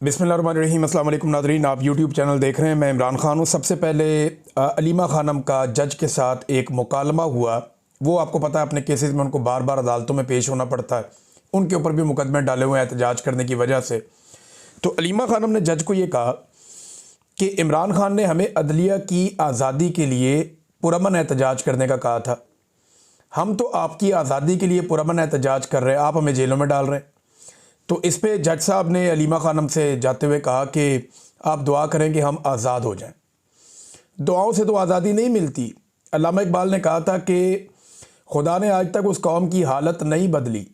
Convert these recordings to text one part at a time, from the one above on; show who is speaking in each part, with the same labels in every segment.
Speaker 1: बिस्मिल्लाहिर्रहमानिर्रहीम। अस्सलाम वालेकुम नाज़रीन, आप यूट्यूब चैनल देख रहे हैं। मैं इमरान ख़ान हूँ। सबसे पहले अलीमा ख़ानम का जज के साथ एक मुकालमा हुआ। वो आपको पता है अपने केसेस में उनको बार बार अदालतों में पेश होना पड़ता है, उनके ऊपर भी मुकदमे डाले हुए हैं एहतजाज करने की वजह से। तो अलीमा ख़ानम ने जज को ये कहा कि इमरान ख़ान ने हमें अदलिया की आज़ादी के लिए पुरअमन एहतजाज करने का कहा था। हम तो आपकी आज़ादी के लिए पुरअमन एहतजाज कर रहे हैं, आप हमें जेलों में डाल रहे हैं। तो इस पे जज साहब ने अलीमा ख़ानम से जाते हुए कहा कि आप दुआ करें कि हम आज़ाद हो जाएं। दुआओं से तो आज़ादी नहीं मिलती। अल्लामा इकबाल ने कहा था कि खुदा ने आज तक उस कौम की हालत नहीं बदली,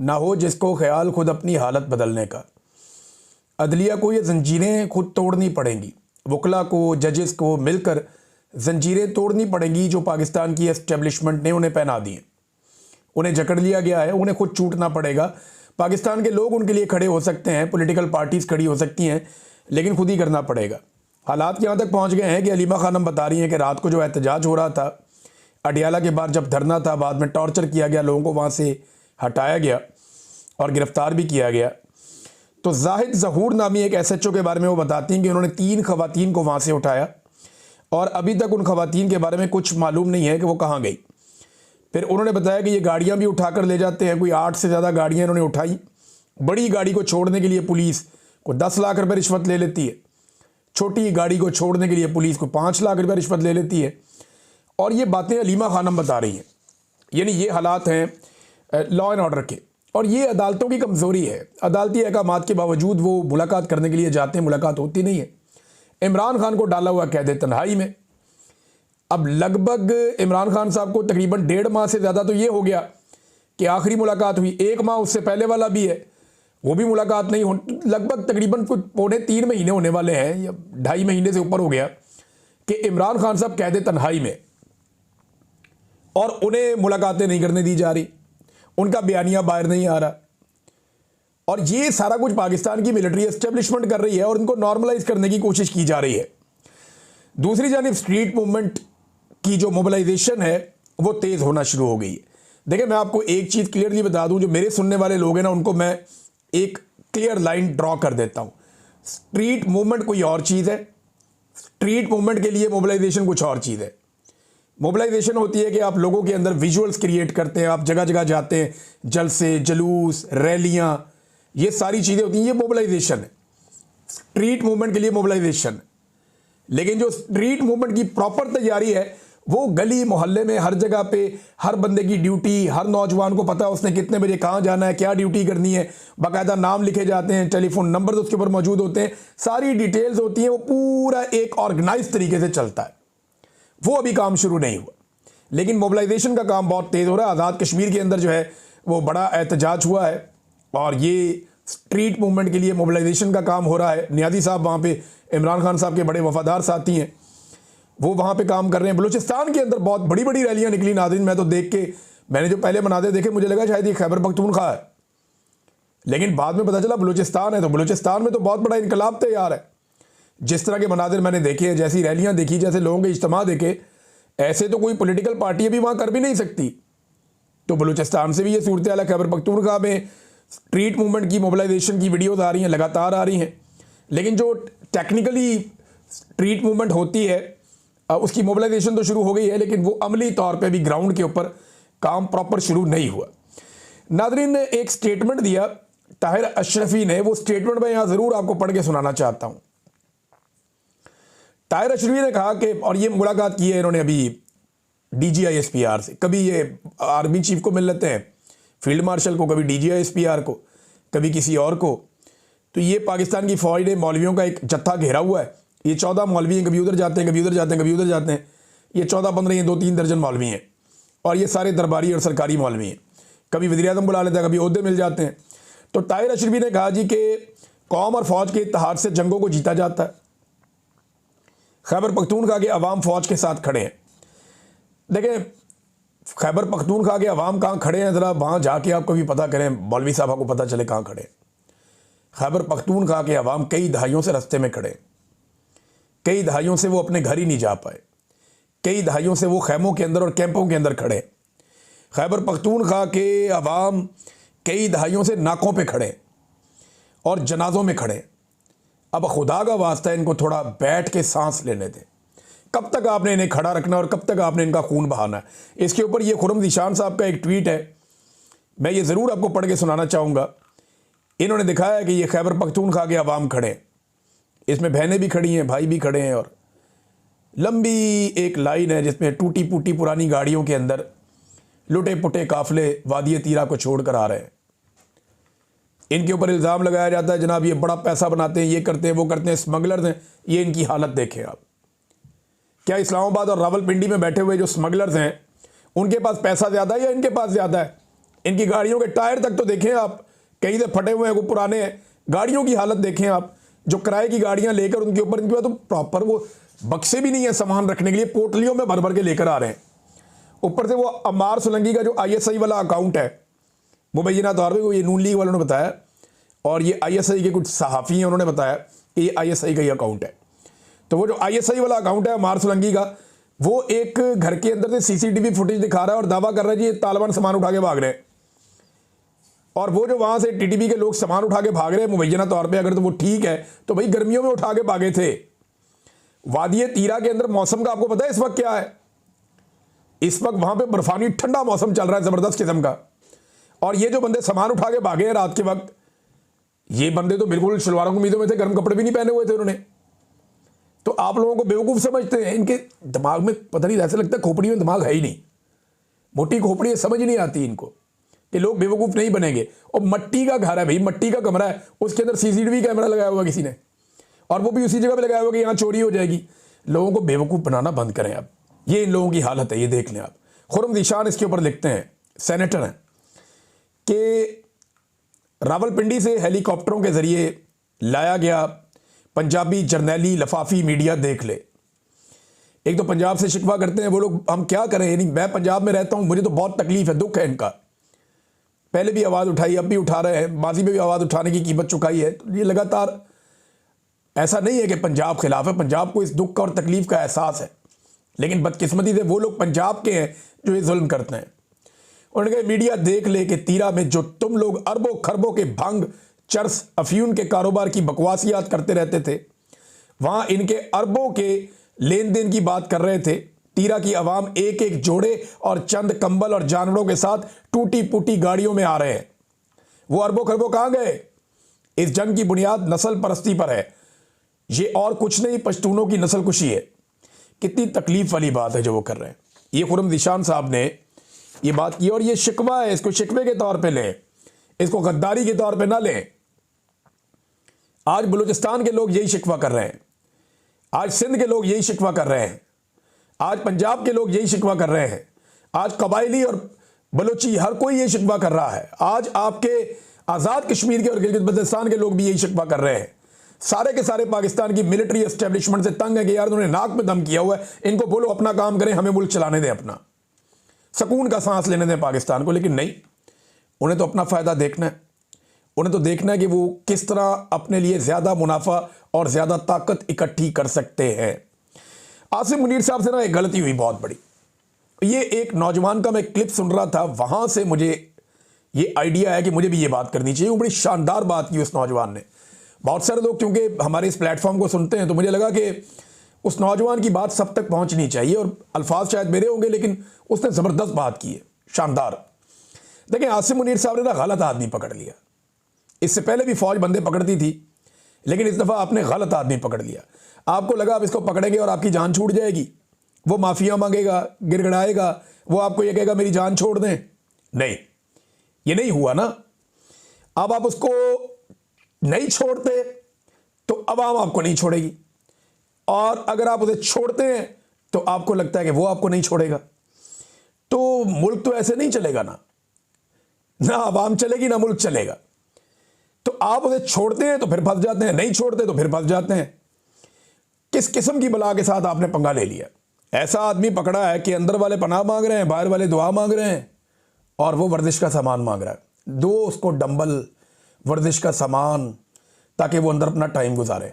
Speaker 1: ना हो जिसको ख्याल खुद अपनी हालत बदलने का। अदलिया को ये जंजीरें खुद तोड़नी पड़ेंगी, वकला को, जजेस को मिलकर जंजीरें तोड़नी पड़ेंगी जो पाकिस्तान की एस्टेब्लिशमेंट ने उन्हें पहना दी हैं। उन्हें जकड़ लिया गया है, उन्हें खुद छूटना पड़ेगा। पाकिस्तान के लोग उनके लिए खड़े हो सकते हैं, पॉलिटिकल पार्टीज़ खड़ी हो सकती हैं, लेकिन खुद ही करना पड़ेगा। हालात यहाँ तक पहुँच गए हैं कि अलीमा ख़ानम बता रही हैं कि रात को जो एहतजाज हो रहा था अडियाला के बाद, जब धरना था, बाद में टॉर्चर किया गया, लोगों को वहाँ से हटाया गया और गिरफ़्तार भी किया गया। तो जाहिद ज़हूर नामी एक SHO के बारे में वो बताती हैं कि उन्होंने 3 ख़वातीन को वहाँ से उठाया और अभी तक उन ख़वातीन के बारे में कुछ मालूम नहीं है कि वो कहाँ गई। फिर उन्होंने बताया कि ये गाड़ियाँ भी उठाकर ले जाते हैं, कोई 8 से ज़्यादा गाड़ियाँ इन्होंने उठाई। बड़ी गाड़ी को छोड़ने के लिए पुलिस को 10 लाख रुपये रिश्वत ले लेती है, छोटी गाड़ी को छोड़ने के लिए पुलिस को 5 लाख रुपये रिश्वत ले लेती है। और ये बातें अलीमा ख़ानम बता रही हैं। यानी ये हालात हैं लॉ एंड ऑर्डर के, और ये अदालतों की कमज़ोरी है। अदालती अहकामात के बावजूद वो मुलाकात करने के लिए जाते हैं, मुलाकात होती नहीं है। इमरान ख़ान को डाला हुआ कैद तन्हाई में। अब लगभग इमरान ख़ान साहब को तकरीबन 1.5 माह से ज़्यादा तो ये हो गया कि आखिरी मुलाकात हुई। 1 माह उससे पहले वाला भी है, वो भी मुलाकात नहीं हो, लगभग तकरीबन कुछ 2.5-3 महीने होने वाले हैं या 2.5 महीने से ऊपर हो गया कि इमरान ख़ान साहब कैद तन्हाई में, और उन्हें मुलाकातें नहीं करने दी जा रही, उनका बयानिया बाहर नहीं आ रहा। और ये सारा कुछ पाकिस्तान की मिलिट्री एस्टेब्लिशमेंट कर रही है और इनको नॉर्मलाइज करने की कोशिश की जा रही है। दूसरी जानिब स्ट्रीट मूवमेंट की जो मोबिलाइजेशन है वो तेज़ होना शुरू हो गई है। देखिए, मैं आपको एक चीज़ क्लियरली बता दूं, जो मेरे सुनने वाले लोग हैं ना, उनको मैं एक क्लियर लाइन ड्रॉ कर देता हूं। स्ट्रीट मूवमेंट कोई और चीज़ है, स्ट्रीट मूवमेंट के लिए मोबिलाइजेशन कुछ और चीज़ है। मोबिलाइजेशन होती है कि आप लोगों के अंदर विजुअल्स क्रिएट करते हैं, आप जगह जगह जाते हैं, जलसे, जुलूस, रैलियाँ, ये सारी चीज़ें होती हैं, ये मोबिलाइजेशन है। स्ट्रीट मूवमेंट के लिए मोबिलाइजेशन है। लेकिन जो स्ट्रीट मूवमेंट की प्रॉपर तैयारी है वो गली मोहल्ले में हर जगह पे, हर बंदे की ड्यूटी, हर नौजवान को पता है उसने कितने बजे कहाँ जाना है, क्या ड्यूटी करनी है, बाकायदा नाम लिखे जाते हैं, टेलीफोन नंबर उसके ऊपर मौजूद होते हैं, सारी डिटेल्स होती हैं, वो पूरा एक ऑर्गेनाइज तरीके से चलता है। वो अभी काम शुरू नहीं हुआ, लेकिन मोबिलाइजेशन का काम बहुत तेज़ हो रहा है। आज़ाद कश्मीर के अंदर जो है वो बड़ा एहतजाज हुआ है और ये स्ट्रीट मूवमेंट के लिए मोबिलाइजेशन का काम हो रहा है। नियाज़ी साहब वहाँ पे इमरान खान साहब के बड़े वफादार साथी हैं, वो वहाँ पे काम कर रहे हैं। बलूचिस्तान के अंदर बहुत बड़ी बड़ी रैलियाँ निकली नाज़रीन। मैं तो देख के, मैंने जो पहले मनाज़िर देखे मुझे लगा शायद ये खैबर पख्तूनख्वा है, लेकिन बाद में पता चला बलूचिस्तान है। तो बलूचिस्तान में तो बहुत बड़ा इनकलाब तैयार है। जिस तरह के मनाज़िर मैंने देखे हैं, जैसी रैलियाँ देखी, जैसे लोगों के इज्तिमा देखे, ऐसे तो कोई पोलिटिकल पार्टी अभी वहाँ कर भी नहीं सकती। तो बलूचिस्तान से भी ये सूरत हाल है। खैबर पख्तूनख्वा में स्ट्रीट मूवमेंट की मोबिलाइजेशन की वीडियोज़ आ रही हैं, लगातार आ रही हैं, लेकिन जो टेक्निकली स्ट्रीट मूवमेंट होती है उसकी मोबिलाइजेशन तो शुरू हो गई है, लेकिन वो अमली तौर पे भी ग्राउंड के ऊपर काम प्रॉपर शुरू नहीं हुआ। नादरीन ने एक स्टेटमेंट दिया ताहिर अशरफी ने, वो स्टेटमेंट मैं यहाँ ज़रूर आपको पढ़ के सुनाना चाहता हूँ। ताहिर अशरफी ने कहा कि, और ये मुलाकात की है इन्होंने अभी DGI-SPR से, कभी ये आर्मी चीफ को मिल लेते हैं, फील्ड मार्शल को, कभी DGI-SPR को, कभी किसी और को। तो ये पाकिस्तान की फ़ौज ने मौलवियों का एक जत्था घेरा हुआ है। ये 14 मौलवी हैं, कभी उधर जाते हैं, कभी उधर जाते हैं, कभी उधर जाते हैं। ये 14-15 हैं, 2-3 दर्जन मौलवी हैं, और ये सारे दरबारी और सरकारी मौलवी हैं। कभी वज़ीर-ए-आज़म बुला लेते हैं, कभी ओहदे मिल जाते हैं। तो ताहिर अशरफी ने कहा जी कि कौम और फ़ौज के इत्तेहाद से जंगों को जीता जाता है। खैबर पख्तूनख्वा के अवाम फ़ौज के साथ खड़े हैं। देखें, खैबर पख्तूनख्वा के अवाम कहाँ खड़े हैं, ज़रा वहाँ जाके आप कभी पता करें, मौलवी साहब को पता चले कहाँ खड़े हैं। खैबर पख्तूनख्वा के अवाम कई दहाइयों से रास्ते में खड़े, कई दहाइयों से वो अपने घर ही नहीं जा पाए, कई दहाइयों से वो खैमों के अंदर और कैंपों के अंदर खड़े। खैबर पख्तूनख्वा के अवाम कई दहाइयों से नाकों पे खड़े और जनाजों में खड़े। अब खुदा का वास्ता है, इनको थोड़ा बैठ के सांस लेने दें। कब तक आपने इन्हें खड़ा रखना और कब तक आपने इनका खून बहाना है? इसके ऊपर ये खुर्रम ज़ीशान साहब का एक ट्वीट है, मैं ये ज़रूर आपको पढ़ के सुनाना चाहूँगा। इन्होंने दिखाया है कि ये खैबर पख्तूनख्वा के अवाम खड़े हैं, इसमें बहनें भी खड़ी हैं, भाई भी खड़े हैं, और लंबी एक लाइन है जिसमें टूटी फूटी पुरानी गाड़ियों के अंदर लुटे पुटे काफिले वादी तीरा को छोड़कर आ रहे हैं। इनके ऊपर इल्ज़ाम लगाया जाता है जनाब ये बड़ा पैसा बनाते हैं, ये करते हैं, वो करते हैं, स्मगलर्स हैं। ये इनकी हालत देखें आप। क्या इस्लामाबाद और रावलपिंडी में बैठे हुए जो स्मगलर्स हैं उनके पास पैसा ज़्यादा है या इनके पास ज़्यादा है? इनकी गाड़ियों के टायर तक तो देखें आप, कहीं से फटे हुए हैं, वो पुराने हैं। गाड़ियों की हालत देखें आप, जो किराए की गाड़ियां लेकर उनके ऊपर इनके पास तो प्रॉपर वो बक्से भी नहीं है सामान रखने के लिए, पोटलियों में भर भर के लेकर आ रहे हैं। ऊपर से वो अम्मार सोलंकी का जो ISI वाला अकाउंट है, मुबैना तौर पर ये नून लीग वालों ने बताया, और ये ISI के कुछ सहाफ़ी हैं, उन्होंने बताया कि ये ISI का ही अकाउंट है। तो वो जो ISI वाला अकाउंट है अम्मार सोलंकी का, वो एक घर के अंदर से CCTV फुटेज दिखा रहा है और दावा कर रहा है जी तालिबान सामान उठा के भाग रहे हैं। और वो जो वहाँ से TTP के लोग सामान उठा के भाग रहे हैं, मुबैना तौर पे अगर तो वो ठीक है तो भाई गर्मियों में उठा के भागे थे। वादी तीरा के अंदर मौसम का आपको पता है इस वक्त क्या है? इस वक्त वहाँ पे बर्फानी ठंडा मौसम चल रहा है ज़बरदस्त किस्म का, और ये जो बंदे सामान उठा के भागे हैं रात के वक्त, ये बंदे तो बिल्कुल शलवारों कमीज़ों में थे, गर्म कपड़े भी नहीं पहने हुए थे उन्होंने। तो आप लोगों को बेवकूफ़ समझते हैं, इनके दिमाग में पता नहीं, ऐसा लगता है खोपड़ी में दिमाग है ही नहीं, मोटी खोपड़ी है, समझ नहीं आती इनको कि लोग बेवकूफ़ नहीं बनेंगे। और मट्टी का घर है भाई, मट्टी का कमरा है, उसके अंदर CCTV कैमरा लगाया हुआ किसी ने, और वो भी उसी जगह पे लगाया हुआ कि यहाँ चोरी हो जाएगी। लोगों को बेवकूफ़ बनाना बंद करें आप। ये इन लोगों की हालत है, ये देख लें आप। खुर्रम ज़ीशान इसके ऊपर लिखते हैं, सेनेटर हैं, कि रावलपिंडी से हेलीकॉप्टरों के ज़रिए लाया गया पंजाबी जर्नैली लफाफी मीडिया देख ले। एक तो पंजाब से शिकवा करते हैं वो लोग, हम क्या करें, यानी मैं पंजाब में रहता हूँ, मुझे तो बहुत तकलीफ़ है, दुख है इनका। पहले भी आवाज़ उठाई, अब भी उठा रहे हैं, माजी में भी आवाज़ उठाने की कीमत चुकाई है। तो ये लगातार, ऐसा नहीं है कि पंजाब खिलाफ है, पंजाब को इस दुख का और तकलीफ़ का एहसास है, लेकिन बदकिस्मती से वो लोग पंजाब के हैं जो ये जुल्म करते हैं। उन्होंने कहा मीडिया देख ले कि तीरा में जो तुम लोग अरबों खरबों के भंग, चरस, अफयून के कारोबार की बकवासियात करते रहते थे, वहाँ इनके अरबों के लेन देन की बात कर रहे थे। तीरा की आवाम एक एक जोड़े और चंद कंबल और जानवरों के साथ टूटी फूटी गाड़ियों में आ रहे हैं। वो अरबों खरबों कहाँ गए? इस जंग की बुनियाद नस्ल परस्ती पर है, ये और कुछ नहीं, पश्तूनों की नस्ल कुशी है। कितनी तकलीफ वाली बात है जो वो कर रहे हैं। ये खुर्रम ज़ीशान साहब ने ये बात की, और ये शिकवा है, इसको शिकवे के तौर पे लें, इसको गद्दारी के तौर पे ना लें। आज बलूचिस्तान के लोग यही शिकवा कर रहे हैं, आज सिंध के लोग यही शिकवा कर रहे हैं, आज पंजाब के लोग यही शिकवा कर रहे हैं, आज कबायली और बलूची हर कोई यही शिकवा कर रहा है। आज आपके आज़ाद कश्मीर के और गिलगित बल्तिस्तान के लोग भी यही शिकवा कर रहे हैं। सारे के सारे पाकिस्तान की मिलिट्री एस्टेब्लिशमेंट से तंग है कि यार उन्होंने नाक में दम किया हुआ है, इनको बोलो अपना काम करें, हमें मुल्क चलाने दें, अपना सुकून का सांस लेने दें पाकिस्तान को। लेकिन नहीं, उन्हें तो अपना फ़ायदा देखना है, उन्हें तो देखना है कि वो किस तरह अपने लिए ज़्यादा मुनाफा और ज़्यादा ताकत इकट्ठी कर सकते हैं। आसिम मुनीर साहब से ना एक गलती हुई बहुत बड़ी। ये एक नौजवान का मैं क्लिप सुन रहा था, वहाँ से मुझे ये आइडिया है कि मुझे भी ये बात करनी चाहिए। वो बड़ी शानदार बात की उस नौजवान ने। बहुत सारे लोग क्योंकि हमारे इस प्लेटफॉर्म को सुनते हैं तो मुझे लगा कि उस नौजवान की बात सब तक पहुंचनी चाहिए, और अल्फाज शायद मेरे होंगे लेकिन उसने ज़बरदस्त बात की है, शानदार। देखिए, आसिम मुनीर साहब ने ना गलत आदमी पकड़ लिया। इससे पहले भी फौज बंदे पकड़ती थी, लेकिन इस दफ़ा आपने गलत आदमी पकड़ लिया। आपको लगा आप इसको पकड़ेंगे और आपकी जान छूट जाएगी, वो माफिया मांगेगा, गिड़गड़ाएगा, वो आपको ये कहेगा मेरी जान छोड़ दें। नहीं, ये नहीं हुआ ना। अब आप उसको नहीं छोड़ते तो अवाम आपको नहीं छोड़ेगी, और अगर आप उसे छोड़ते हैं तो आपको लगता है कि वो आपको नहीं छोड़ेगा। तो मुल्क तो ऐसे नहीं चलेगा ना अवाम चलेगी ना मुल्क चलेगा। तो आप उसे छोड़ते हैं तो फिर फंस जाते हैं, नहीं छोड़ते तो फिर फंस जाते हैं। किस किस्म की बला के साथ आपने पंगा ले लिया। ऐसा आदमी पकड़ा है कि अंदर वाले पनाह मांग रहे हैं, बाहर वाले दुआ मांग रहे हैं, और वो वर्जिश का सामान मांग रहा है। दो उसको डंबल, वर्जिश का सामान, ताकि वो अंदर अपना टाइम गुजारे।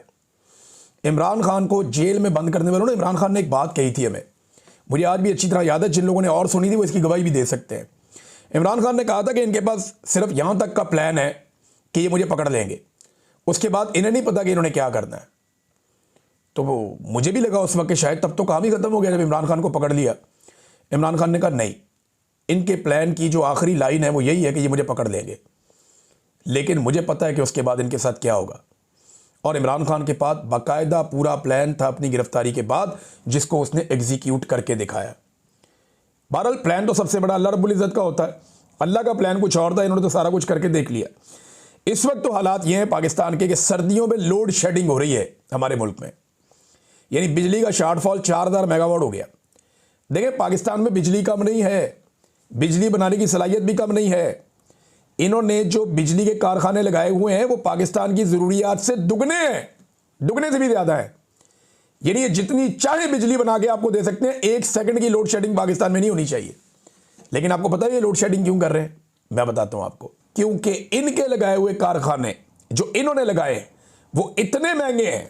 Speaker 1: इमरान खान को जेल में बंद करने वालों ने, इमरान खान ने एक बात कही थी हमें, मुझे आज भी अच्छी तरह याद है, जिन लोगों ने और सुनी थी वो इसकी गवाही भी दे सकते हैं। इमरान खान ने कहा था कि इनके पास सिर्फ यहाँ तक का प्लान है कि ये मुझे पकड़ लेंगे, उसके बाद इन्हें नहीं पता कि इन्होंने क्या करना है। तो वो मुझे भी लगा उस वक्त कि शायद तब तो काम ही खत्म हो गया जब इमरान खान को पकड़ लिया। इमरान खान ने कहा नहीं, इनके प्लान की जो आखिरी लाइन है वो यही है कि ये मुझे पकड़ लेंगे, लेकिन मुझे पता है कि उसके बाद इनके साथ क्या होगा। और इमरान खान के पास बाकायदा पूरा प्लान था अपनी गिरफ्तारी के बाद, जिसको उसने एग्जीक्यूट करके दिखाया। बहरहाल प्लान तो सबसे बड़ा अल्लाह रब्बुल इज़्ज़त का होता है, अल्लाह का प्लान कुछ और था, इन्होंने तो सारा कुछ करके देख लिया। इस वक्त तो हालात ये हैं पाकिस्तान के कि सर्दियों में लोड शेडिंग हो रही है हमारे मुल्क में, यानी बिजली का शॉर्टफॉल 4000 मेगावाट हो गया। देखें, पाकिस्तान में बिजली कम नहीं है, बिजली बनाने की सलाहियत भी कम नहीं है। इन्होंने जो बिजली के कारखाने लगाए हुए हैं वो पाकिस्तान की ज़रूरियात से दुगने हैं, दुगने से भी ज़्यादा है। यानी ये जितनी चाहे बिजली बना के आपको दे सकते हैं। 1 सेकंड की लोड शेडिंग पाकिस्तान में नहीं होनी चाहिए। लेकिन आपको पता है ये लोड शेडिंग क्यों कर रहे हैं? मैं बताता हूं आपको। क्योंकि इनके लगाए हुए कारखाने जो इन्होंने लगाए वो इतने महंगे हैं,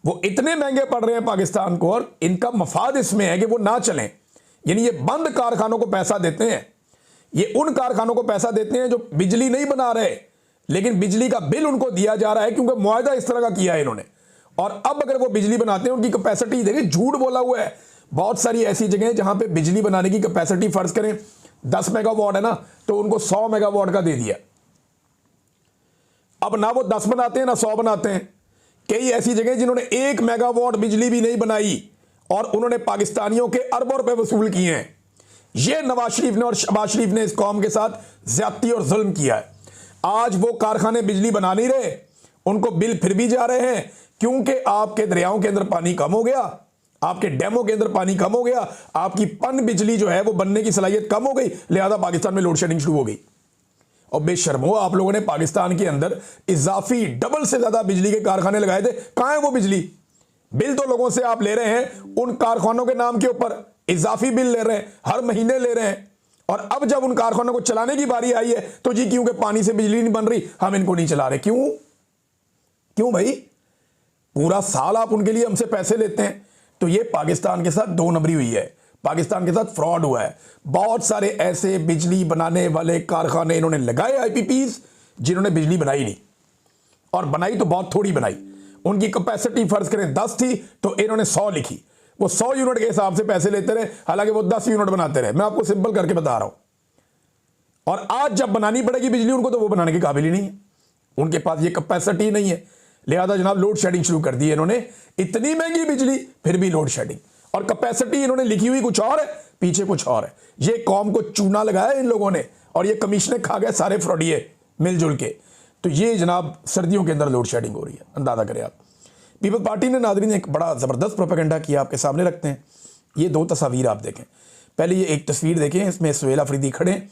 Speaker 1: वो इतने महंगे पड़ रहे हैं पाकिस्तान को, और इनका मफाद इसमें है कि वो ना चलें। यानी ये बंद कारखानों को पैसा देते हैं, ये उन कारखानों को पैसा देते हैं जो बिजली नहीं बना रहे, लेकिन बिजली का बिल उनको दिया जा रहा है क्योंकि मुआहदा इस तरह का किया है इन्होंने। और अब अगर वो बिजली बनाते हैं, उनकी कैपेसिटी देखिए, झूठ बोला हुआ है। बहुत सारी ऐसी जगह हैं जहां पे बिजली बनाने की कैपेसिटी फर्ज करें 10 मेगावाट है ना, तो उनको 100 मेगावाट का दे दिया। अब ना वो 10 बनाते हैं ना 100 बनाते हैं। कई ऐसी जगह जिन्होंने 1 मेगावाट बिजली भी नहीं बनाई और उन्होंने पाकिस्तानियों के अरबों रुपए वसूल किए हैं। ये नवाज शरीफ ने और शहबाज शरीफ ने इस कौम के साथ ज्यादती और जुल्म किया है। आज वो कारखाने बिजली बना नहीं रहे, उनको बिल फिर भी जा रहे हैं क्योंकि आपके दरियाओं के अंदर पानी कम हो गया, आपके डैमों के अंदर पानी कम हो गया, आपकी पन बिजली जो है वो बनने की सलाहियत कम हो गई, लिहाजा पाकिस्तान में लोड शेडिंग शुरू हो गई। और बेशर्मो, आप लोगों ने पाकिस्तान के अंदर इजाफी डबल से ज्यादा बिजली के कारखाने लगाए थे। कहां है वो बिजली? बिल तो लोगों से आप ले रहे हैं, उन कारखानों के नाम के ऊपर इजाफी बिल ले रहे हैं, हर महीने ले रहे हैं। और अब जब उन कारखानों को चलाने की बारी आई है तो जी क्योंकि पानी से बिजली नहीं बन रही, हम इनको नहीं चला रहे। क्यों? क्यों भाई? पूरा साल आप उनके लिए हमसे पैसे लेते हैं। तो ये पाकिस्तान के साथ 2 नंबरी हुई है, पाकिस्तान के साथ फ्रॉड हुआ है। बहुत सारे ऐसे बिजली बनाने वाले कारखाने इन्होंने लगाए, आईपीपीज, जिन्होंने बिजली बनाई नहीं, और बनाई तो बहुत थोड़ी बनाई। उनकी कैपेसिटी फर्ज करें 10 थी तो इन्होंने 100 लिखी। वो 100 यूनिट के हिसाब से पैसे लेते रहे, हालांकि वो 10 यूनिट बनाते रहे। मैं आपको सिंपल करके बता रहा हूं। और आज जब बनानी पड़ेगी बिजली उनको, तो वो बनाने के काबिल ही नहीं है, उनके पास ये कैपेसिटी नहीं है। लिहाजा जनाब लोड शेडिंग शुरू कर दी है इन्होंने। इतनी महंगी बिजली फिर भी लोड शेडिंग, और कैपेसिटी इन्होंने लिखी हुई कुछ और है, पीछे कुछ और है। ये कौम को चूना लगाया इन लोगों ने, और ये कमीशने खा गए सारे फ्रॉडिये मिलजुल के। तो ये जनाब सर्दियों के अंदर लोड शेडिंग हो रही है, अंदाजा करें आप। पीपल पार्टी ने नादरीन एक बड़ा ज़बरदस्त प्रोपेगेंडा किया, आपके सामने रखते हैं। ये 2 तस्वीर आप देखें। पहले ये एक तस्वीर देखें, इसमें सुहेल अफरीदी खड़े हैं,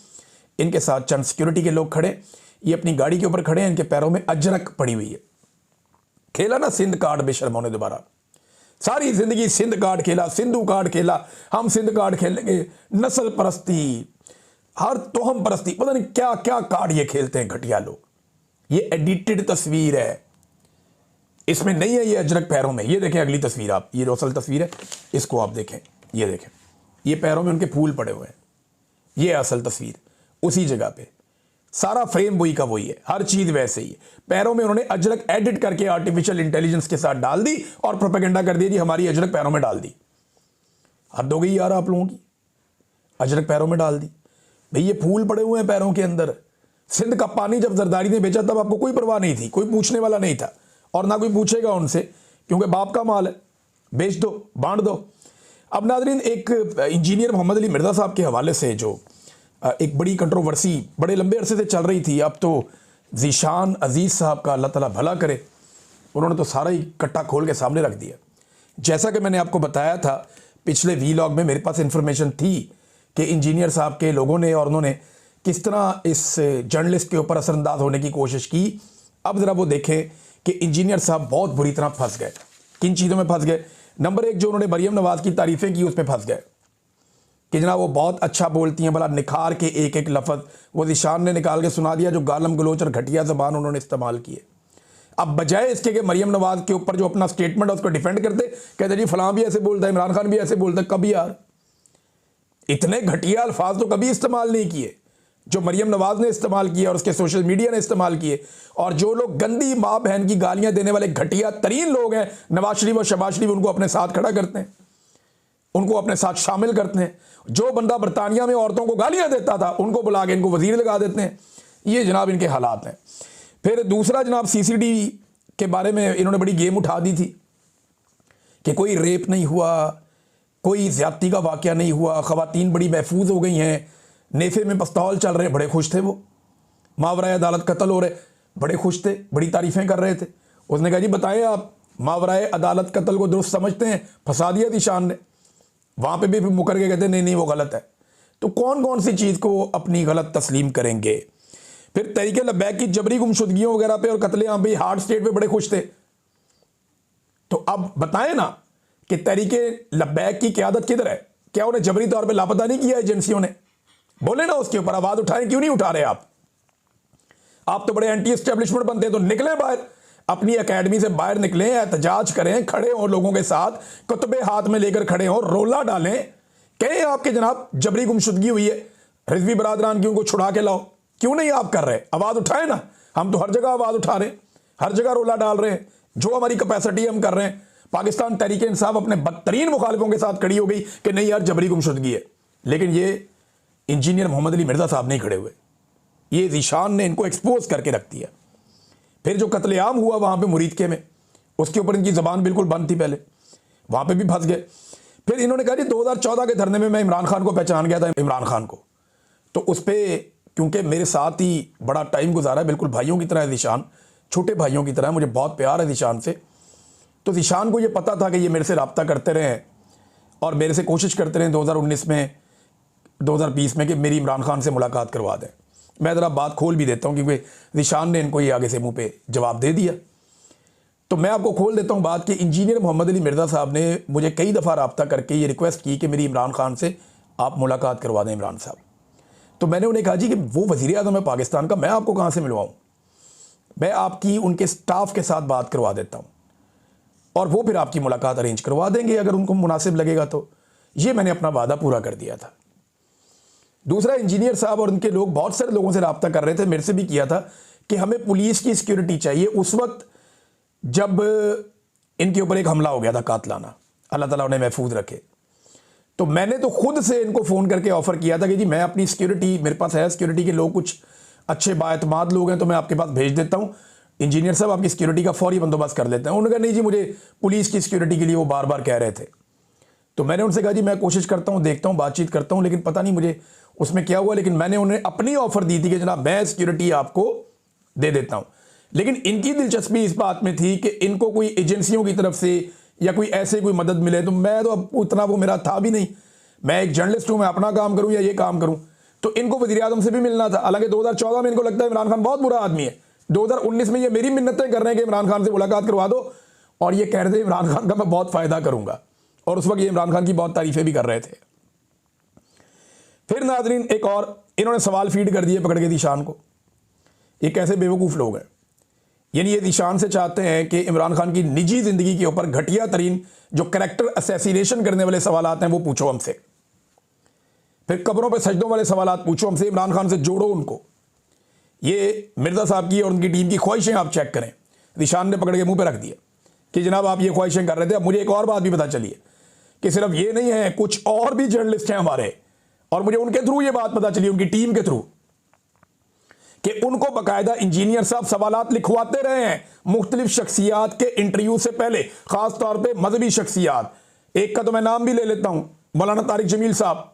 Speaker 1: इनके साथ चंद सिक्योरिटी के लोग खड़े, ये अपनी गाड़ी के ऊपर खड़े हैं, इनके पैरों में अजरक पड़ी हुई है। खेला ना सिंध कार्ड बेशर्मों ने दोबारा, सारी जिंदगी सिंध कार्ड खेला, सिंधु कार्ड खेला, हम सिंध कार्ड खेलेंगे, नस्ल परस्ती, हर तोहम परस्ती, पता नहीं क्या क्या कार्ड ये खेलते हैं घटिया लोग। ये एडिटेड तस्वीर है, इसमें नहीं है ये अजरक पैरों में। ये देखें अगली तस्वीर आप, ये असल तस्वीर है, इसको आप देखें, ये देखें, ये पैरों में उनके फूल पड़े हुए हैं। ये असल तस्वीर उसी जगह पे, सारा फ्रेम वही का वही है, हर चीज वैसे ही है। पैरों में उन्होंने अजरक एडिट करके आर्टिफिशियल इंटेलिजेंस के साथ डाल दी और प्रोपेगेंडा कर दिया जी हमारी अजरक पैरों में डाल दी। हद हो गई यार आप लोगों की, अजरक पैरों में डाल दी। भाई ये फूल पड़े हुए हैं पैरों के अंदर। सिंध का पानी जब जरदारी ने बेचा तब आपको कोई परवाह नहीं थी, कोई पूछने वाला नहीं था, और ना कोई पूछेगा उनसे, क्योंकि बाप का माल है, बेच दो, बांट दो। अब नादरीन, एक इंजीनियर मोहम्मद अली मिर्जा साहब के हवाले से जो एक बड़ी कंट्रोवर्सी बड़े लंबे अरसे से चल रही थी, अब तो ज़ीशान अजीज़ साहब का अल्लाह ताला भला करे, उन्होंने तो सारा ही कट्टा खोल के सामने रख दिया। जैसा कि मैंने आपको बताया था पिछले वीलॉग में, मेरे पास इंफॉर्मेशन थी कि इंजीनियर साहब के लोगों ने और उन्होंने किस तरह इस जर्नलिस्ट के ऊपर असरअंदाज होने की कोशिश की। अब ज़रा वो देखें कि इंजीनियर साहब बहुत बुरी तरह फंस गए। किन चीज़ों में फंस गए? नंबर 1, जो उन्होंने मरियम नवाज़ की तारीफ़ें की उस पर फंस गए कि जनाब वो बहुत अच्छा बोलती हैं, भला निखार के एक एक लफ्ज़ वो ज़ीशान ने निकाल के सुना दिया, जो गालम गलोच और घटिया ज़बान उन्होंने इस्तेमाल की है। अब बजाय इसके कि मरियम नवाज़ के ऊपर जो अपना स्टेटमेंट है उसको डिफेंड करते, कहते जी फलां भी ऐसे बोलता है, इमरान खान भी ऐसे बोलता है। कभी यार, इतने घटिया अल्फाज तो कभी इस्तेमाल नहीं किए। जो मरियम नवाज ने इस्तेमाल किए और उसके सोशल मीडिया ने इस्तेमाल किए, और जो लोग गंदी माँ बहन की गालियां देने वाले घटिया तरीन लोग हैं, नवाज शरीफ और शहबाज शरीफ, उनको अपने साथ खड़ा करते हैं, उनको अपने साथ शामिल करते हैं। जो बंदा बरतानिया में औरतों को गालियां देता था, उनको बुला के इनको वजीर लगा देते हैं। ये जनाब इनके हालात हैं। फिर दूसरा जनाब, सीसीडी के बारे में इन्होंने बड़ी गेम उठा दी थी कि कोई रेप नहीं हुआ, कोई ज्यादती का वाकया नहीं हुआ, खवातीन बड़ी महफूज हो गई हैं, नेफे में पिस्तौल चल रहे, बड़े खुश थे वो, मावराए अदालत कत्ल हो रहे, बड़े खुश थे, बड़ी तारीफें कर रहे थे। उसने कहा जी बताएं आप मावराए अदालत कत्ल को दुरुस्त समझते हैं? फंसा दिया ज़ीशान ने। वहाँ पे भी मुकर के कहते नहीं नहीं वो गलत है। तो कौन कौन सी चीज़ को अपनी गलत तस्लीम करेंगे। फिर तहरीक लब्बैक की जबरी गुमशुदगियों वगैरह पे और कत्लेआम पे, हार्ड स्टेट पे बड़े खुश थे। तो अब बताएं ना कि तहरीक लब्बैक की क़यादत किधर है? क्या उन्हें जबरी तौर पे लापता नहीं किया एजेंसियों ने? बोले ना उसके ऊपर, आवाज़ उठाएं, क्यों नहीं उठा रहे आप तो बड़े एंटी एस्टेब्लिशमेंट बनते हैं, तो निकले बाहर, अपनी एकेडमी से बाहर निकलें, एहतजाज करें, खड़े हों लोगों के साथ, कुतबे हाथ में लेकर खड़े हों, रोला डालें, कहें आपके जनाब जबरी गुमशुदगी हुई है, रिजवी बरादरान की उनको छुड़ा के लाओ। क्यों नहीं आप कर रहे? आवाज़ उठाए ना। हम तो हर जगह आवाज़ उठा रहे हैं, हर जगह रोला डाल रहे हैं, जो हमारी कैपेसिटी हम कर रहे हैं। पाकिस्तान तहरीक इंसाफ अपने बदतरीन मुखालिफों के साथ खड़ी हो गई कि नहीं यार जबरी गुमशुदगी है, लेकिन ये इंजीनियर मोहम्मद अली मिर्ज़ा साहब नहीं खड़े हुए। ये ज़ीशान ने इनको एक्सपोज करके रख दिया। फिर जो कत्लेआम हुआ वहाँ पे मुरीदके में, उसके ऊपर इनकी ज़बान बिल्कुल बंद थी, पहले वहाँ पे भी फंस गए। फिर इन्होंने कहा जी 2014 के धरने में मैं इमरान खान को पहचान गया था, इमरान खान को। तो उस पर क्योंकि मेरे साथ ही बड़ा टाइम गुजारा है, बिल्कुल भाइयों की तरह है ज़ीशान, छोटे भाइयों की तरह, मुझे बहुत प्यार है ज़ीशान से। तो ज़ीशान को ये पता था कि ये मेरे से रब्ता करते रहे और मेरे से कोशिश करते रहे 2019 में 2020 में कि मेरी इमरान खान से मुलाकात करवा दें। मैं ज़रा बात खोल भी देता हूँ क्योंकि ज़ीशान ने इनको ये आगे से मुंह पे जवाब दे दिया। तो मैं आपको खोल देता हूँ बात कि इंजीनियर मोहम्मद अली मिर्ज़ा साहब ने मुझे कई दफ़ा रब्ता करके ये रिक्वेस्ट की कि मेरी इमरान खान से आप मुलाकात करवा दें इमरान साहब। तो मैंने उन्हें कहा जी कि वो वज़ीर आज़म है पाकिस्तान का, मैं आपको कहाँ से मिलवाऊँ? मैं आपकी उनके स्टाफ के साथ बात करवा देता हूँ और वो फिर आपकी मुलाकात अरेंज करवा देंगे अगर उनको मुनासिब लगेगा। तो ये मैंने अपना वादा पूरा कर दिया था। दूसरा, इंजीनियर साहब और उनके लोग बहुत सारे लोगों से रब्ता कर रहे थे, मेरे से भी किया था कि हमें पुलिस की सिक्योरिटी चाहिए। उस वक्त जब इनके ऊपर एक हमला हो गया था कातलाना, अल्लाह ताला उन्हें महफूज रखे, तो मैंने तो खुद से इनको फ़ोन करके ऑफ़र किया था कि जी मैं अपनी सिक्योरिटी, मेरे पास है सिक्योरिटी के लोग, कुछ अच्छे बाएतमाद लोग हैं, तो मैं आपके पास भेज देता हूँ, इंजीनियर साहब आपकी सिक्योरिटी का फौरी बंदोबस्त कर लेते हैं। उन्होंने कहा नहीं जी मुझे पुलिस की सिक्योरिटी के लिए वो बार बार कह रहे थे। तो मैंने उनसे कहा जी मैं कोशिश करता हूँ, देखता हूँ, बातचीत करता हूँ, लेकिन पता नहीं मुझे उसमें क्या हुआ। लेकिन मैंने उन्हें अपनी ऑफ़र दी थी कि जनाब मैं सिक्योरिटी आपको दे देता हूँ। लेकिन इनकी दिलचस्पी इस बात में थी कि इनको कोई एजेंसियों की तरफ से या कोई ऐसे कोई मदद मिले। तो मैं तो अब उतना वो मेरा था भी नहीं, मैं एक जर्नलिस्ट हूँ, मैं अपना काम करूँ या ये काम करूँ। तो इनको वज़ीर आज़म से भी मिलना था। हालांकि 2014 में इनको लगता है इमरान खान बहुत बुरा आदमी है, 2019 में ये मेरी मिन्नतें कर रहे हैं कि इमरान खान से मुलाकात करवा दो, और ये कह रहे थे इमरान खान का मैं बहुत फ़ायदा करूँगा, और उस वक्त ये इमरान खान की बहुत तारीफ़ें भी कर रहे थे। फिर नाज़रीन एक और इन्होंने सवाल फीड कर दिए पकड़ के ज़ीशान को। ये कैसे बेवकूफ़ लोग हैं, यानी ये ज़ीशान से चाहते हैं कि इमरान खान की निजी ज़िंदगी के ऊपर घटिया तरीन जो कैरेक्टर असैसिनेशन करने वाले सवालात हैं वो पूछो हमसे, फिर कब्रों पे सजदों वाले सवालात पूछो हमसे, इमरान खान से जोड़ो उनको। ये मिर्ज़ा साहब की और उनकी टीम की ख्वाहिशें आप चेक करें। ज़ीशान ने पकड़ के मुंह पे रख दिया कि जनाब आप ये ख्वाहिशें कर रहे थे। अब मुझे एक और बात भी पता चली है कि सिर्फ ये नहीं है, कुछ और भी जर्नलिस्ट हैं हमारे, और मुझे उनके थ्रू ये बात पता चली, उनकी टीम के थ्रू, कि उनको बाकायदा इंजीनियर साहब सवालात लिखवाते रहे हैं मुख्तलिफ शख्सियात के इंटरव्यू से पहले, ख़ास तौर पे मजहबी शख्सियात। एक का तो मैं नाम भी ले लेता हूँ, मौलाना तारिक जमील साहब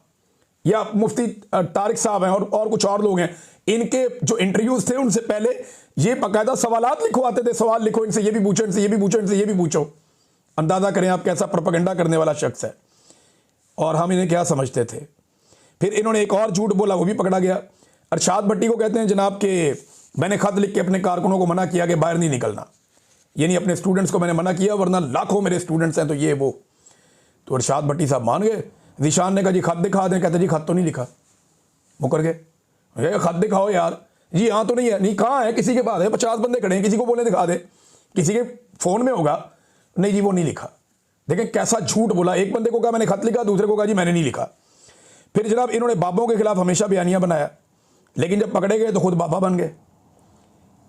Speaker 1: या मुफ्ती तारिक साहब हैं, और कुछ और लोग हैं। इनके जो इंटरव्यूज थे उनसे पहले ये बाकायदा सवालात लिखवाते थे, सवाल लिखो, इनसे ये भी पूछो, इनसे ये भी पूछो, इनसे ये भी पूछो। अंदाज़ा करें आप कैसा प्रोपेगेंडा करने वाला शख्स है, और हम इन्हें क्या समझते थे। फिर इन्होंने एक और झूठ बोला, वो भी पकड़ा गया। अरशाद भट्टी को कहते हैं जनाब कि मैंने ख़त लिख के अपने कारकुनों को मना किया कि बाहर नहीं निकलना, यानी अपने स्टूडेंट्स को मैंने मना किया, वरना लाखों मेरे स्टूडेंट्स हैं, तो ये वो। तो अरशाद भट्टी साहब मान गए। ज़ीशान ने कहा जी खत दिखा दें, कहते जी खत तो नहीं लिखा, मुकर गए। खत दिखाओ यार, जी यहाँ तो नहीं है, नहीं कहाँ है, किसी के पास है, 50 बंदे खड़े हैं, किसी को बोले दिखा दे, किसी के फ़ोन में होगा, नहीं जी वो नहीं लिखा। देखें कैसा झूठ बोला, एक बंदे को कहा मैंने खत लिखा, दूसरे को कहा जी मैंने नहीं लिखा। फिर जनाब इन्होंने बाबों के खिलाफ हमेशा बयानियाँ बनाया, लेकिन जब पकड़े गए तो खुद बाबा बन गए।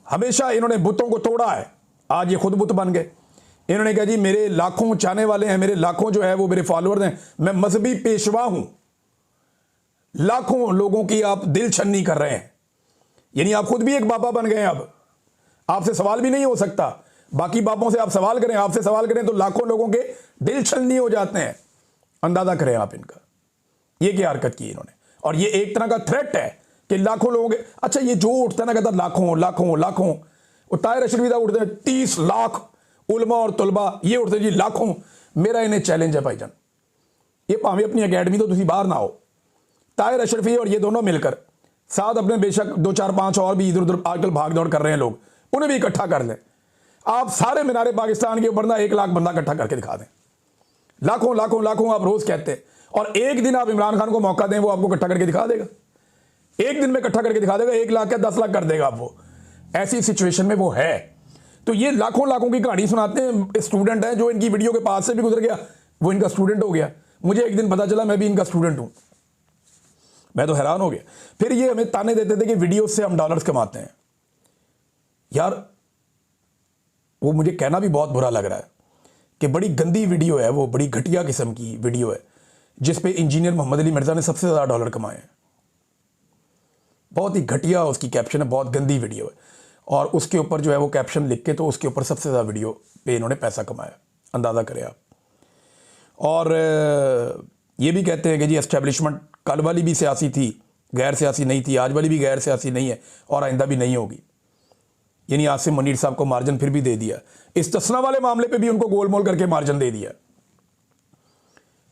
Speaker 1: हमेशा इन्होंने बुतों को तोड़ा है, आज ये खुद बुत बन गए। इन्होंने कहा जी मेरे लाखों चाहने वाले हैं, मेरे लाखों जो है वो मेरे फॉलोअर्स हैं, मैं मजहबी पेशवा हूं। लाखों लोगों की आप दिल छन्नी कर रहे हैं, यानी आप खुद भी एक बाबा बन गए। अब आपसे सवाल भी नहीं हो सकता, बाकी बापों से आप सवाल करें, आपसे सवाल करें तो लाखों लोगों के दिल छन्नी हो जाते हैं। अंदाजा करें आप इनका, ये क्या हरकत की इन्होंने। और ये एक तरह का थ्रेट है कि लाखों लोगों के, अच्छा ये जो उठता है ना कहता लाखों लाखों लाखों, वो ताहिर अशरफी साहब उठते हैं 30 लाख, उलमा और तुलबा ये उठते जी लाखों। मेरा इन्हें चैलेंज है भाईजान, ये भावें अपनी अकेडमी तो तुम बाहर ना हो, ताहिर अशरफी और ये दोनों मिलकर साथ अपने बेशक 2 4 5 और भी इधर उधर आजकल भाग दौड़ कर रहे हैं लोग, उन्हें भी इकट्ठा कर लें। आप सारे मीनारे पाकिस्तान के ऊपर ना 1 लाख बंदा इकट्ठा करके दिखा दें। लाखों लाखों लाखों आप रोज कहते हैं, और एक दिन आप इमरान खान को मौका दें, वो आपको इकट्ठा करके दिखा देगा। एक दिन में इकट्ठा करके दिखा देगा, 1 लाख या 10 लाख कर देगा आप। वो ऐसी सिचुएशन में वो है। तो ये लाखों लाखों की कहानी सुनाते हैं। स्टूडेंट है जो इनकी वीडियो के पास से भी गुजर गया, वो इनका स्टूडेंट हो गया। मुझे एक दिन पता चला मैं भी इनका स्टूडेंट हूं, मैं तो हैरान हो गया। फिर ये हमें ताने देते थे कि वीडियो से हम डॉलर्स कमाते हैं। यार वो मुझे कहना भी बहुत बुरा लग रहा है कि बड़ी गंदी वीडियो है वो, बड़ी घटिया किस्म की वीडियो है जिस पे इंजीनियर मोहम्मद अली मिर्जा ने सबसे ज़्यादा डॉलर कमाए हैं। बहुत ही घटिया उसकी कैप्शन है, बहुत गंदी वीडियो है, और उसके ऊपर जो है वो कैप्शन लिख के तो उसके ऊपर सबसे ज़्यादा वीडियो पे इन्होंने पैसा कमाया, अंदाज़ा करें आप। और ये भी कहते हैं कि जी एस्टेब्लिशमेंट कल वाली भी सियासी थी, गैर सियासी नहीं थी, आज वाली भी गैर सियासी नहीं है और आइंदा भी नहीं होगी। यानी आसिम मुनीर साहब को मार्जिन फिर भी दे दिया, इस्तिस्ना वाले मामले पे भी उनको गोलमोल करके मार्जिन दे दिया।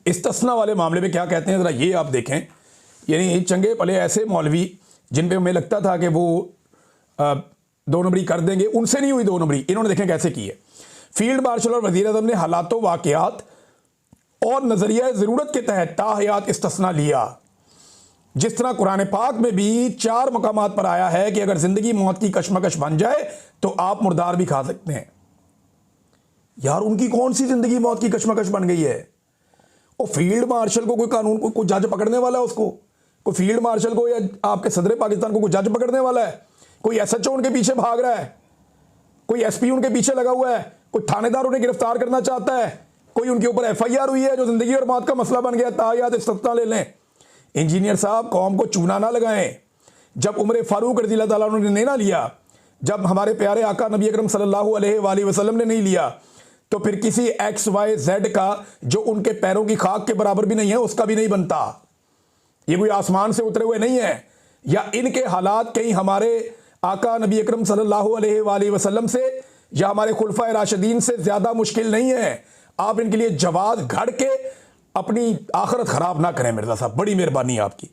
Speaker 1: इस्तिस्ना वाले मामले पे क्या कहते हैं ज़रा ये आप देखें। यानी चंगे भले ऐसे मौलवी जिन पे हमें लगता था कि वो 2 नंबरी कर देंगे, उनसे नहीं हुई 2 नंबरी, इन्होंने देखें कैसे की है। फील्ड मार्शल और वज़ीर आज़म ने हालातों वाक़यात और नज़रिया ज़रूरत के तहत ताहयात इस्तिस्ना लिया। जिस तरह कुरान पाक में भी 4 मकामात पर आया है कि अगर ज़िंदगी मौत की कशमकश बन जाए तो आप मुर्दार भी खा सकते हैं। यार उनकी कौन सी ज़िंदगी मौत की कशमकश बन गई है? वो फील्ड मार्शल को कोई कानून को कोई जज पकड़ने वाला है? उसको कोई फील्ड मार्शल को या आपके सदर पाकिस्तान को कोई जज पकड़ने वाला है? कोई SHO उनके पीछे भाग रहा है, कोई SP उनके पीछे लगा हुआ है, कोई थानेदार उन्हें गिरफ्तार करना चाहता है, कोई उनके ऊपर FIR हुई है जो ज़िंदगी और मौत का मसला बन गया, ताहयात इस्तिस्ना ले लें। इंजीनियर साहब कौम को चूना ना लगाएं। जब उमर फारूक रज़ी अल्लाह ताला अन्हु ने ना लिया, जब हमारे प्यारे आका नबी अकरम सल्लल्लाहु अलैहि वसल्लम ने नहीं लिया, तो फिर किसी XYZ का जो उनके पैरों की खाक के बराबर भी नहीं है उसका भी नहीं बनता। ये कोई आसमान से उतरे हुए नहीं है, या इनके हालात कहीं हमारे आका नबी अकरम सल्लल्लाहु अलैहि वसल्लम से या हमारे खुलफाए राशिदीन से ज़्यादा मुश्किल नहीं है। आप इनके लिए जवाब घड़ के अपनी आखिरत ख़राब ना करें मिर्ज़ा साहब, बड़ी मेहरबानी है आपकी।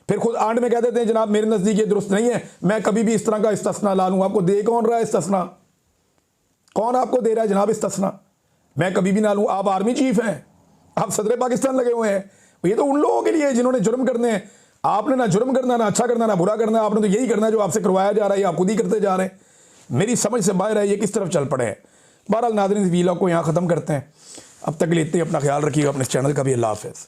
Speaker 1: फिर खुद आंड में कह देते हैं जनाब मेरे नज़दीक ये दुरुस्त नहीं है, मैं कभी भी इस तरह का इस्तिस्ना ला लूँ। आपको दे कौन रहा है इस्तिस्ना? कौन आपको दे रहा है जनाब इस्तिस्ना? मैं कभी भी ना लूँ। आप आर्मी चीफ हैं, आप सदर पाकिस्तान लगे हुए हैं। ये तो उन लोगों के लिए जिन्होंने जुर्म करने हैं। आपने ना जुर्म करना, ना अच्छा करना, ना बुरा करना, आपने तो यही करना है जो आपसे करवाया जा रहा है, आप खुद ही करते जा रहे हैं। मेरी समझ से बाहर है ये किस तरफ चल पड़े हैं। बहरहाल नाज़रीन, वीलॉग को यहाँ ख़त्म करते हैं। अब तक के लिए इतने, अपना ख्याल रखिएगा, अपने चैनल का भी। अल्लाह हाफ़िज़।